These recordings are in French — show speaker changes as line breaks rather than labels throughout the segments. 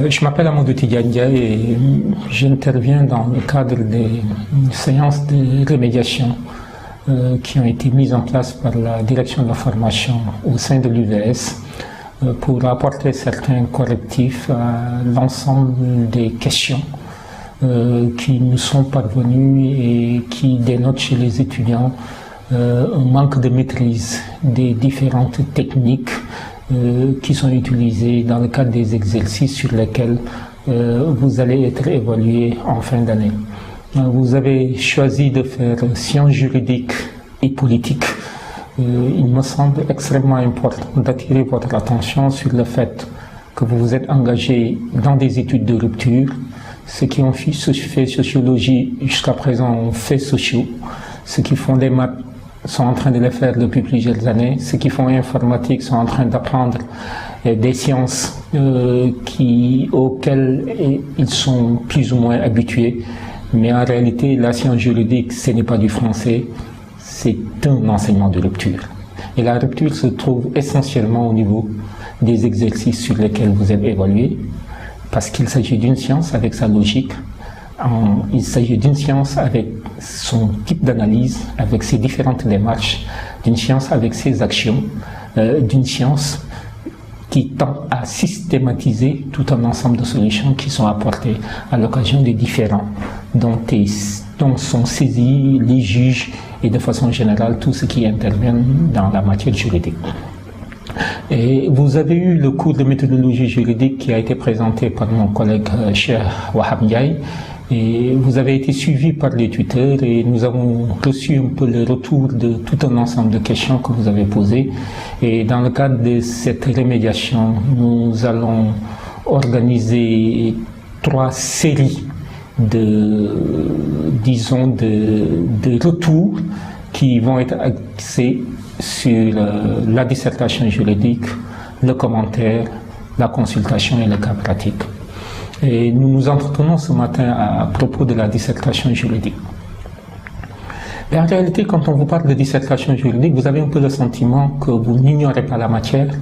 Je m'appelle Amadou Tidiane et j'interviens dans le cadre des séances de remédiation qui ont été mises en place par la direction de la formation au sein de l'UVS pour apporter certains correctifs à l'ensemble des questions qui nous sont parvenues et qui dénotent chez les étudiants un manque de maîtrise des différentes techniques qui sont utilisés dans le cadre des exercices sur lesquels vous allez être évalué en fin d'année. Vous avez choisi de faire sciences juridiques et politiques. Il me semble extrêmement important d'attirer votre attention sur le fait que vous vous êtes engagé dans des études de rupture. Ceux qui ont fait sociologie jusqu'à présent ont fait sociaux. Ceux qui font des maths sont en train de le faire depuis plusieurs années. Ceux qui font informatique sont en train d'apprendre des sciences auxquelles ils sont plus ou moins habitués. Mais en réalité, la science juridique, ce n'est pas du français, c'est un enseignement de rupture. Et la rupture se trouve essentiellement au niveau des exercices sur lesquels vous êtes évalué, parce qu'il s'agit d'une science avec sa logique, il s'agit d'une science avec son type d'analyse, avec ses différentes démarches, d'une science avec ses actions, d'une science qui tend à systématiser tout un ensemble de solutions qui sont apportées à l'occasion des différends dont sont saisis les juges et de façon générale tous ceux qui interviennent dans la matière juridique. Et vous avez eu le cours de méthodologie juridique qui a été présenté par mon collègue Cheikh Wahab Ndiaye. Et vous avez été suivi par les tuteurs et nous avons reçu un peu le retour de tout un ensemble de questions que vous avez posées. Et dans le cadre de cette remédiation, nous allons organiser 3 séries de retours qui vont être axés sur la dissertation juridique, le commentaire, la consultation et le cas pratique. Et nous nous entretenons ce matin à propos de la dissertation juridique. Mais en réalité, quand on vous parle de dissertation juridique, vous avez un peu le sentiment que vous n'ignorez pas la matière.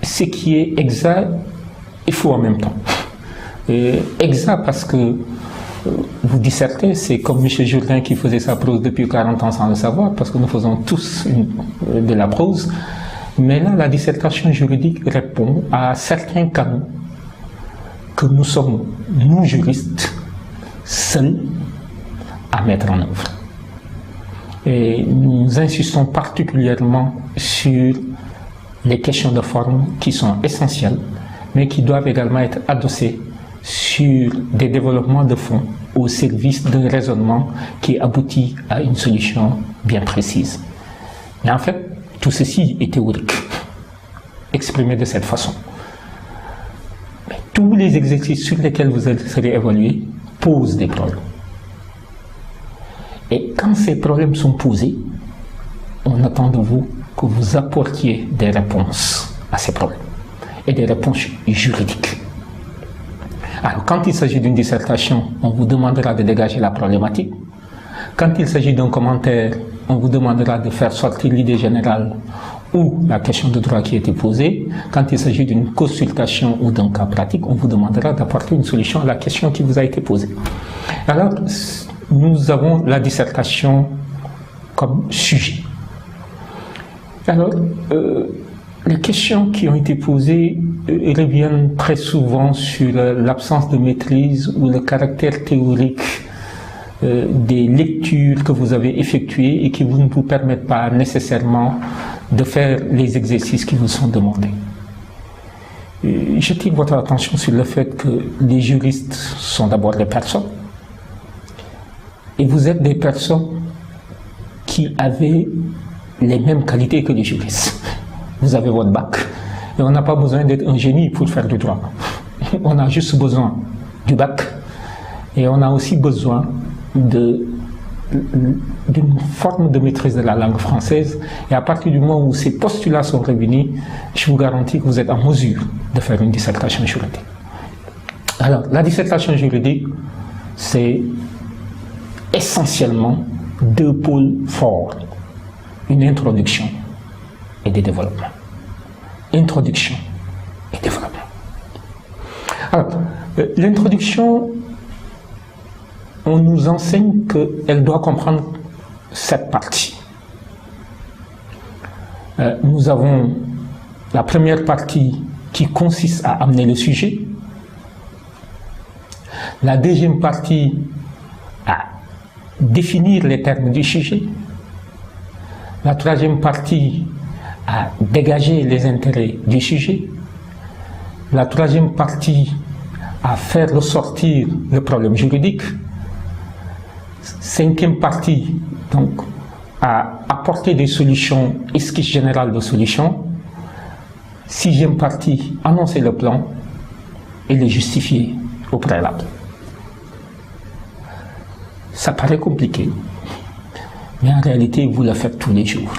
Ce qui est exact et faux en même temps. Exact parce que vous dissertez, c'est comme M. Jourdain qui faisait sa prose depuis 40 ans sans le savoir, parce que nous faisons tous de la prose. Mais là, la dissertation juridique répond à certains canons que nous sommes, nous juristes, seuls à mettre en œuvre. Et nous insistons particulièrement sur les questions de forme qui sont essentielles, mais qui doivent également être adossées sur des développements de fond au service d'un raisonnement qui aboutit à une solution bien précise. Mais en fait, tout ceci est théorique, exprimé de cette façon. Mais tous les exercices sur lesquels vous serez évalué posent des problèmes. Et quand ces problèmes sont posés, on attend de vous que vous apportiez des réponses à ces problèmes, et des réponses juridiques. Alors, quand il s'agit d'une dissertation, on vous demandera de dégager la problématique. Quand il s'agit d'un commentaire, on vous demandera de faire sortir l'idée générale ou la question de droit qui a été posée. Quand il s'agit d'une consultation ou d'un cas pratique, on vous demandera d'apporter une solution à la question qui vous a été posée. Alors, nous avons la dissertation comme sujet. Alors, les questions qui ont été posées reviennent très souvent sur l'absence de maîtrise ou le caractère théorique des lectures que vous avez effectuées et qui ne vous permettent pas nécessairement de faire les exercices qui vous sont demandés. J'attire votre attention sur le fait que les juristes sont d'abord des personnes, et vous êtes des personnes qui avaient les mêmes qualités que les juristes. Vous avez votre bac, et on n'a pas besoin d'être un génie pour faire du droit. On a juste besoin du bac, et on a aussi besoin d'une forme de maîtrise de la langue française, et à partir du moment où ces postulats sont réunis, je vous garantis que vous êtes en mesure de faire une dissertation juridique. Alors, la dissertation juridique, c'est essentiellement 2 pôles forts, une introduction et des développements. Introduction et développement. Alors, l'introduction, on nous enseigne qu'elle doit comprendre cette partie. Nous avons la première partie qui consiste à amener le sujet, la deuxième partie à définir les termes du sujet, la troisième partie à dégager les intérêts du sujet, la troisième partie à faire ressortir le problème juridique, cinquième partie donc à apporter des solutions, esquisses générales de solutions, sixième partie, annoncer le plan et le justifier au préalable. Ça paraît compliqué, mais en réalité, vous le faites tous les jours.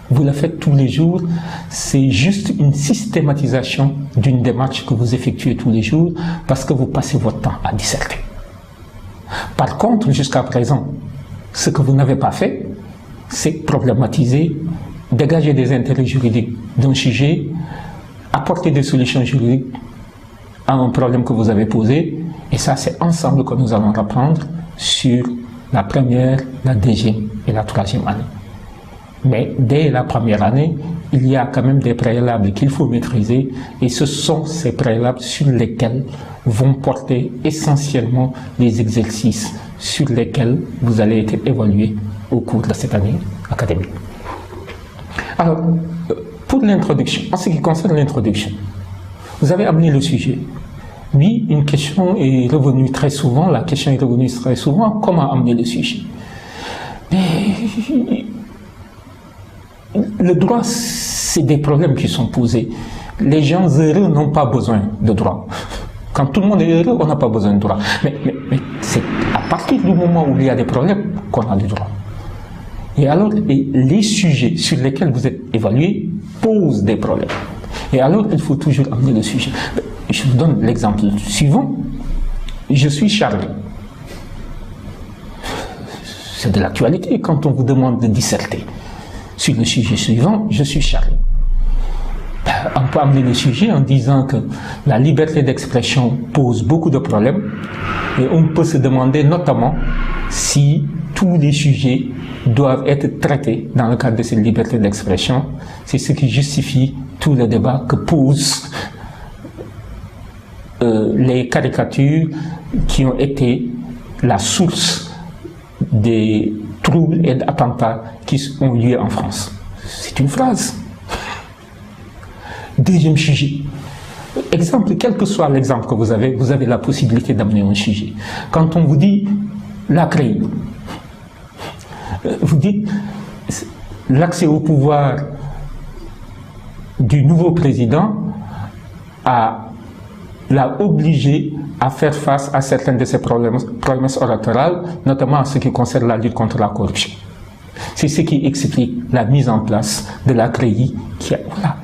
Vous le faites tous les jours, c'est juste une systématisation d'une démarche que vous effectuez tous les jours parce que vous passez votre temps à disserter. Par contre, jusqu'à présent, ce que vous n'avez pas fait, c'est problématiser, dégager des intérêts juridiques d'un sujet, apporter des solutions juridiques à un problème que vous avez posé, et ça c'est ensemble que nous allons reprendre sur la première, la deuxième et la troisième année. Mais dès la première année, il y a quand même des préalables qu'il faut maîtriser, et ce sont ces préalables sur lesquels vont porter essentiellement les exercices sur lesquels vous allez être évalué au cours de cette année académique. Alors, pour l'introduction, en ce qui concerne l'introduction, vous avez amené le sujet. Oui, une question est revenue très souvent, la question est revenue très souvent, comment amener le sujet? Mais le droit, c'est des problèmes qui sont posés. Les gens heureux n'ont pas besoin de droit. Quand tout le monde est heureux, on n'a pas besoin de droit. Mais c'est à partir du moment où il y a des problèmes qu'on a du droit. Et alors, les sujets sur lesquels vous êtes évalué posent des problèmes. Et alors, il faut toujours amener le sujet. Je vous donne l'exemple suivant. Je suis Charlie. C'est de l'actualité quand on vous demande de disserter. Sur le sujet suivant, je suis Charlie. On peut amener le sujet en disant que la liberté d'expression pose beaucoup de problèmes et on peut se demander notamment si tous les sujets doivent être traités dans le cadre de cette liberté d'expression. C'est ce qui justifie tout le débat que posent les caricatures qui ont été la source des troubles et d'attentats qui ont lieu en France. C'est une phrase. Deuxième sujet. Exemple, quel que soit l'exemple que vous avez la possibilité d'amener un sujet. Quand on vous dit la CREI, vous dites l'accès au pouvoir du nouveau président l'a obligé à faire face à certains de ses promesses oratorales, notamment en ce qui concerne la lutte contre la corruption. C'est ce qui explique la mise en place de la CREI qui a... Voilà.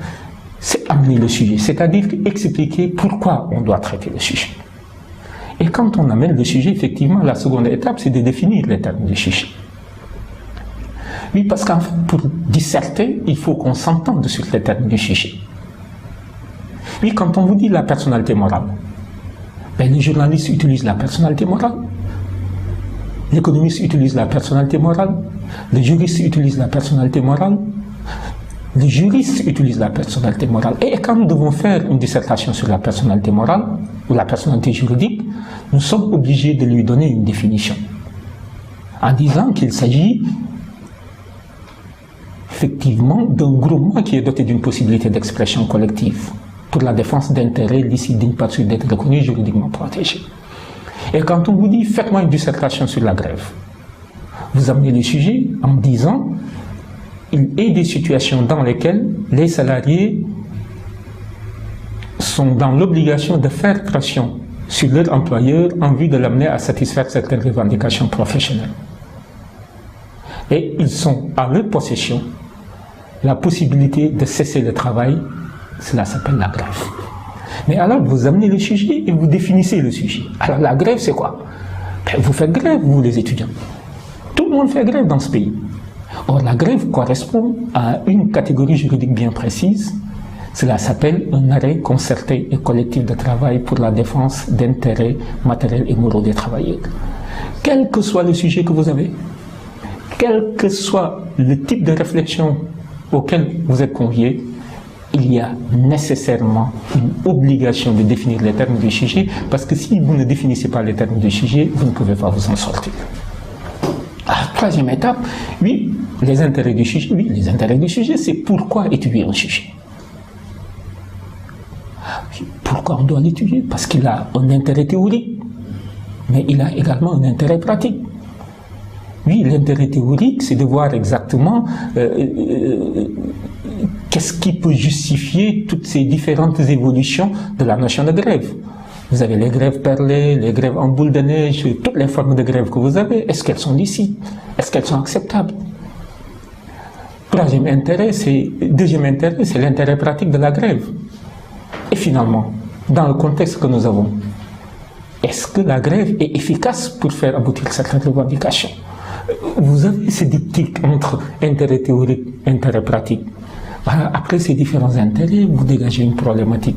C'est amener le sujet, c'est-à-dire expliquer pourquoi on doit traiter le sujet. Et quand on amène le sujet, effectivement, la seconde étape, c'est de définir les termes du sujet. Oui, parce qu'en fait, pour disserter, il faut qu'on s'entende sur les termes du sujet. Oui, quand on vous dit la personnalité morale, ben, les journalistes utilisent la personnalité morale, l'économiste utilise la personnalité morale, le juriste utilise la personnalité morale, les juristes utilisent la personnalité morale. Et quand nous devons faire une dissertation sur la personnalité morale ou la personnalité juridique, nous sommes obligés de lui donner une définition en disant qu'il s'agit effectivement d'un groupement qui est doté d'une possibilité d'expression collective pour la défense d'intérêts licites d'une partie d'être reconnue juridiquement protégée. Et quand on vous dit faites-moi une dissertation sur la grève, vous amenez le sujet en disant il y a des situations dans lesquelles les salariés sont dans l'obligation de faire pression sur leur employeur en vue de l'amener à satisfaire certaines revendications professionnelles. Et ils sont à leur possession la possibilité de cesser le travail, cela s'appelle la grève. Mais alors vous amenez le sujet et vous définissez le sujet. Alors la grève c'est quoi? Ben, vous faites grève, vous les étudiants. Tout le monde fait grève dans ce pays. Or, la grève correspond à une catégorie juridique bien précise, Cela s'appelle un arrêt concerté et collectif de travail pour la défense d'intérêts matériels et moraux des travailleurs. Quel que soit le sujet que vous avez, quel que soit le type de réflexion auquel vous êtes convié, il y a nécessairement une obligation de définir les termes du sujet, parce que si vous ne définissez pas les termes du sujet, vous ne pouvez pas vous en sortir. Troisième étape, oui, les intérêts du sujet. Oui, les intérêts du sujet, c'est pourquoi étudier un sujet. Pourquoi on doit l'étudier? Parce qu'il a un intérêt théorique, mais il a également un intérêt pratique. Oui, l'intérêt théorique, c'est de voir exactement qu'est-ce qui peut justifier toutes ces différentes évolutions de la notion de grève. Vous avez les grèves perlées, les grèves en boule de neige, toutes les formes de grève que vous avez. Est-ce qu'elles sont licites? Est-ce qu'elles sont acceptables? Deuxième intérêt, c'est l'intérêt pratique de la grève. Et finalement, dans le contexte que nous avons, est-ce que la grève est efficace pour faire aboutir certaines revendications? Vous avez ces diptyques entre intérêt théorique et intérêt pratique. Après ces différents intérêts, vous dégagez une problématique.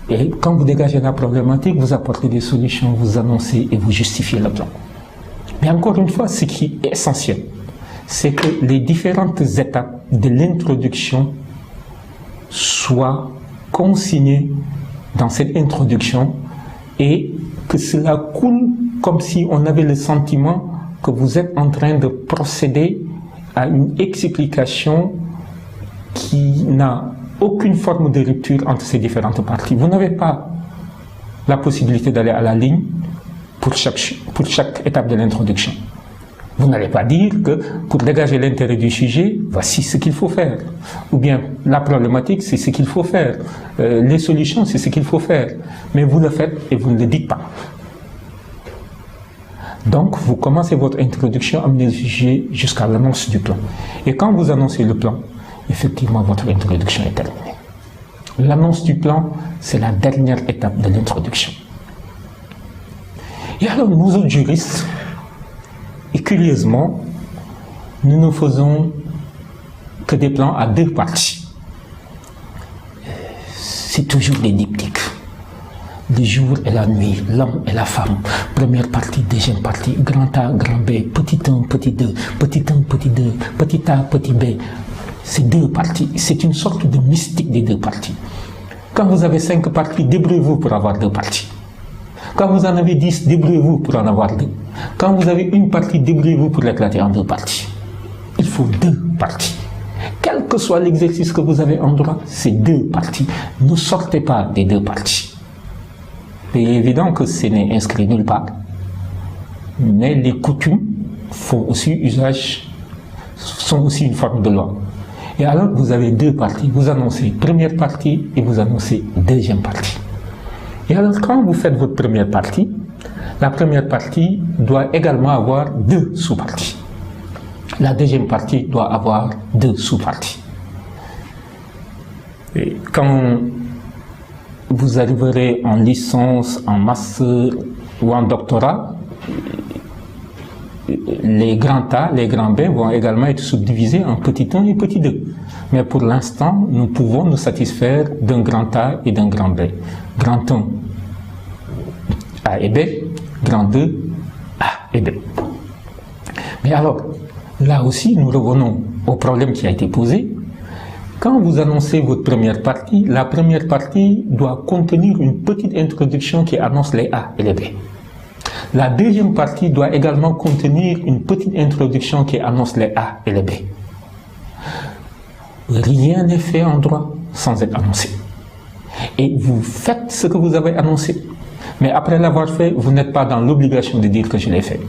Et quand vous dégagez la problématique, vous apportez des solutions, vous annoncez et vous justifiez le plan. Mais encore une fois, ce qui est essentiel, c'est que les différentes étapes de l'introduction soient consignées dans cette introduction et que cela coule comme si on avait le sentiment que vous êtes en train de procéder à une explication qui n'a aucune forme de rupture entre ces différentes parties. Vous n'avez pas la possibilité d'aller à la ligne pour chaque étape de l'introduction. Vous n'allez pas dire que pour dégager l'intérêt du sujet, voici ce qu'il faut faire. Ou bien la problématique, c'est ce qu'il faut faire. Les solutions, c'est ce qu'il faut faire. Mais vous le faites et vous ne le dites pas. Donc, vous commencez votre introduction, amenez le sujet jusqu'à l'annonce du plan. Et quand vous annoncez le plan, effectivement, votre introduction est terminée. L'annonce du plan, c'est la dernière étape de l'introduction. Et alors, nous autres juristes, et curieusement, nous ne faisons que des plans à deux parties. C'est toujours des diptyques. Le jour et la nuit, l'homme et la femme, première partie, deuxième partie, grand A, grand B, petit 1, petit 2, petit 1, petit 2, petit A, petit B. C'est deux parties. C'est une sorte de mystique des deux parties. Quand vous avez 5 parties, débrouillez-vous pour avoir 2 parties. Quand vous en avez 10, débrouillez-vous pour en avoir 2. Quand vous avez une partie, débrouillez-vous pour l'éclater en 2 parties. Il faut 2 parties. Quel que soit l'exercice que vous avez en droit, c'est 2 parties. Ne sortez pas des 2 parties. Il est évident que ce n'est inscrit nulle part. Mais les coutumes sont aussi une forme de loi. Et alors, vous avez 2 parties. Vous annoncez première partie et vous annoncez deuxième partie. Et alors, quand vous faites votre première partie, la première partie doit également avoir 2 sous-parties. La deuxième partie doit avoir 2 sous-parties. Et quand vous arriverez en licence, en master ou en doctorat, les grands A, les grands B vont également être subdivisés en petit 1 et petit 2. Mais pour l'instant, nous pouvons nous satisfaire d'un grand A et d'un grand B. Grand 1, A et B. Grand 2, A et B. Mais alors, là aussi, nous revenons au problème qui a été posé. Quand vous annoncez votre première partie, la première partie doit contenir une petite introduction qui annonce les A et les B. La deuxième partie doit également contenir une petite introduction qui annonce les A et les B. Rien n'est fait en droit sans être annoncé. Et vous faites ce que vous avez annoncé. Mais après l'avoir fait, vous n'êtes pas dans l'obligation de dire que je l'ai fait.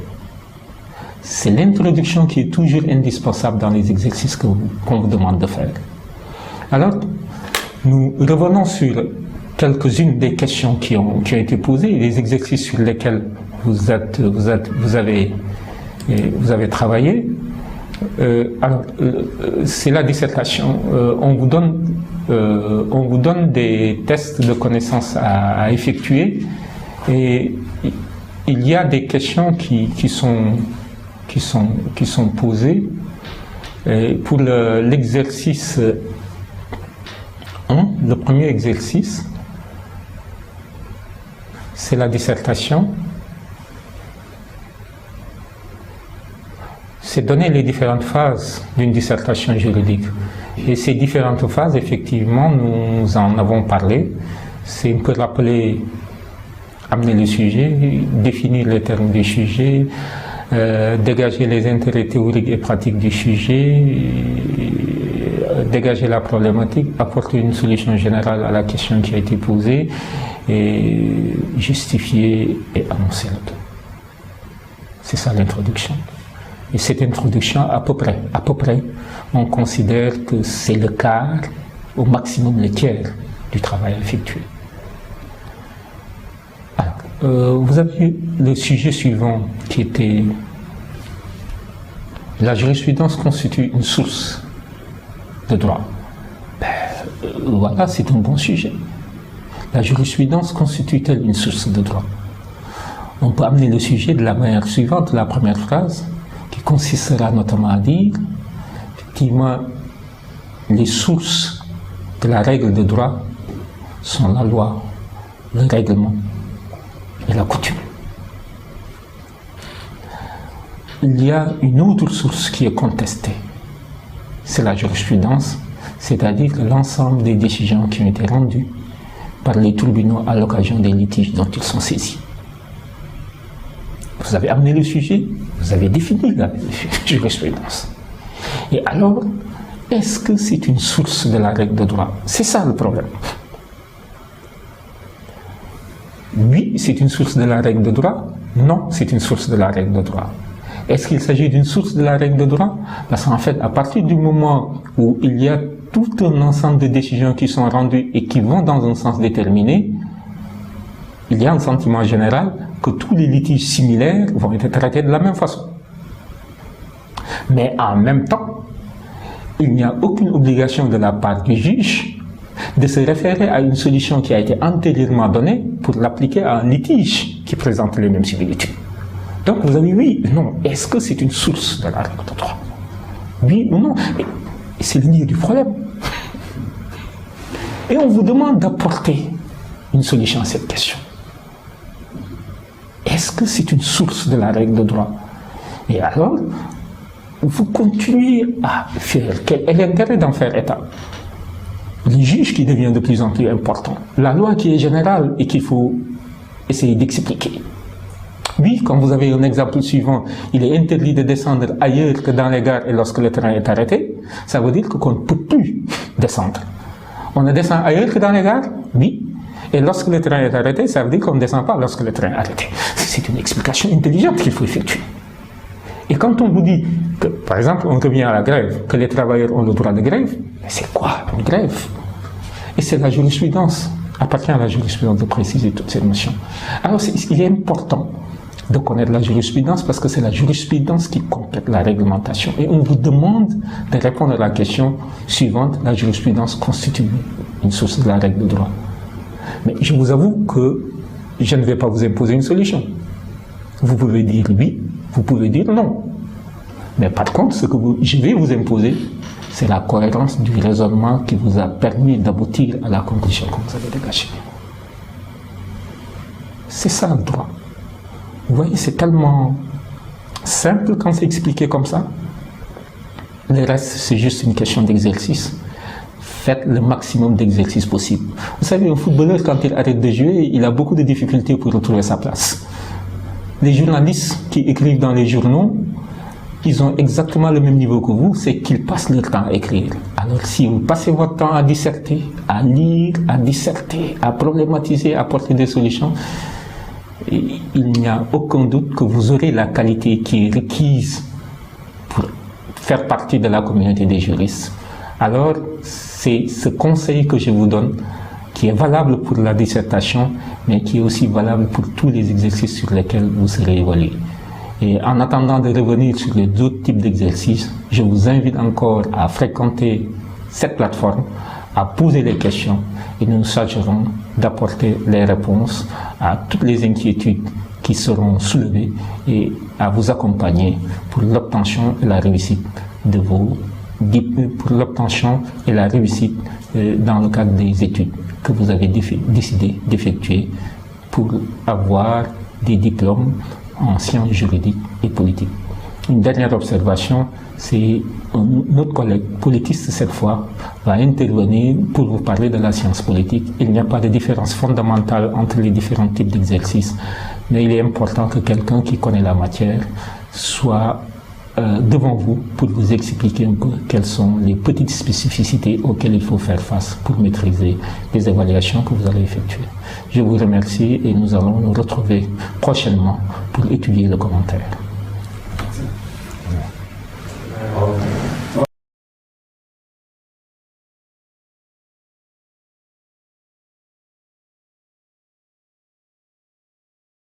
C'est l'introduction qui est toujours indispensable dans les exercices qu'on vous demande de faire. Alors, nous revenons sur quelques-unes des questions qui ont été posées, les exercices sur lesquels vous avez travaillé. C'est la dissertation. On vous donne des tests de connaissances à effectuer et il y a des questions qui sont posées. Et pour l'exercice 1, le premier exercice, c'est la dissertation. C'est donner les différentes phases d'une dissertation juridique. Et ces différentes phases, effectivement, nous en avons parlé. C'est un peu rappeler, amener le sujet, définir les termes du sujet, dégager les intérêts théoriques et pratiques du sujet, dégager la problématique, apporter une solution générale à la question qui a été posée, et justifier et annoncer le tout. C'est ça l'introduction. Et cette introduction, à peu près, on considère que c'est le quart, au maximum le tiers du travail effectué. Alors, vous avez le sujet suivant qui était la jurisprudence constitue une source de droit. Voilà, c'est un bon sujet. La jurisprudence constitue-t-elle une source de droit? On peut amener le sujet de la manière suivante, la première phrase, qui consistera notamment à dire, effectivement, les sources de la règle de droit sont la loi, le règlement et la coutume. Il y a une autre source qui est contestée, c'est la jurisprudence, c'est-à-dire l'ensemble des décisions qui ont été rendues par les tribunaux à l'occasion des litiges dont ils sont saisis. Vous avez amené le sujet, vous avez défini la jurisprudence. Et alors, est-ce que c'est une source de la règle de droit? C'est ça le problème. Oui, c'est une source de la règle de droit. Non, c'est une source de la règle de droit. Est-ce qu'il s'agit d'une source de la règle de droit? Parce qu'en fait, à partir du moment où il y a tout un ensemble de décisions qui sont rendues et qui vont dans un sens déterminé, il y a un sentiment général que tous les litiges similaires vont être traités de la même façon. Mais en même temps, il n'y a aucune obligation de la part du juge de se référer à une solution qui a été antérieurement donnée pour l'appliquer à un litige qui présente les mêmes similitudes. Donc vous avez oui, non. Est-ce que c'est une source de la règle de droit? Oui ou non? Et c'est le nid du problème. Et on vous demande d'apporter une solution à cette question. Est-ce que c'est une source de la règle de droit? Et alors, vous continuez à faire. Quel est l'intérêt d'en faire état? Le juge qui devient de plus en plus important. La loi qui est générale et qu'il faut essayer d'expliquer. Oui, quand vous avez un exemple suivant, il est interdit de descendre ailleurs que dans les gares et lorsque le train est arrêté, ça veut dire qu'on ne peut plus descendre. On ne descend ailleurs que dans les gares? Oui. Et lorsque le train est arrêté, ça veut dire qu'on ne descend pas lorsque le train est arrêté. C'est une explication intelligente qu'il faut effectuer. Et quand on vous dit que, par exemple, on revient à la grève, que les travailleurs ont le droit de grève, c'est quoi une grève? Et c'est la jurisprudence, appartient à la jurisprudence de préciser toutes ces notions. Alors il est important de connaître la jurisprudence parce que c'est la jurisprudence qui complète la réglementation. Et on vous demande de répondre à la question suivante, la jurisprudence constitue une source de la règle de droit. Mais je vous avoue que je ne vais pas vous imposer une solution. Vous pouvez dire oui, vous pouvez dire non. Mais par contre, ce que je vais vous imposer, c'est la cohérence du raisonnement qui vous a permis d'aboutir à la conclusion que vous avez dégagée. C'est ça le droit. Vous voyez, c'est tellement simple quand c'est expliqué comme ça. Le reste, c'est juste une question d'exercice. Faites le maximum d'exercices possible. Vous savez, un footballeur, quand il arrête de jouer, il a beaucoup de difficultés pour retrouver sa place. Les journalistes qui écrivent dans les journaux, ils ont exactement le même niveau que vous, c'est qu'ils passent leur temps à écrire. Alors si vous passez votre temps à disserter, à lire, à disserter, à problématiser, à apporter des solutions, il n'y a aucun doute que vous aurez la qualité qui est requise pour faire partie de la communauté des juristes. Alors, c'est ce conseil que je vous donne, qui est valable pour la dissertation, mais qui est aussi valable pour tous les exercices sur lesquels vous serez évalué. Et en attendant de revenir sur les autres types d'exercices, je vous invite encore à fréquenter cette plateforme, à poser les questions, et nous nous chargerons d'apporter les réponses à toutes les inquiétudes qui seront soulevées et à vous accompagner pour l'obtention et la réussite de vos pour l'obtention et la réussite dans le cadre des études que vous avez décidé d'effectuer pour avoir des diplômes en sciences juridiques et politiques. Une dernière observation, c'est notre collègue politiste cette fois va intervenir pour vous parler de la science politique. Il n'y a pas de différence fondamentale entre les différents types d'exercices, mais il est important que quelqu'un qui connaît la matière soit devant vous pour vous expliquer un peu quelles sont les petites spécificités auxquelles il faut faire face pour maîtriser les évaluations que vous allez effectuer. Je vous remercie et nous allons nous retrouver prochainement pour étudier le commentaire.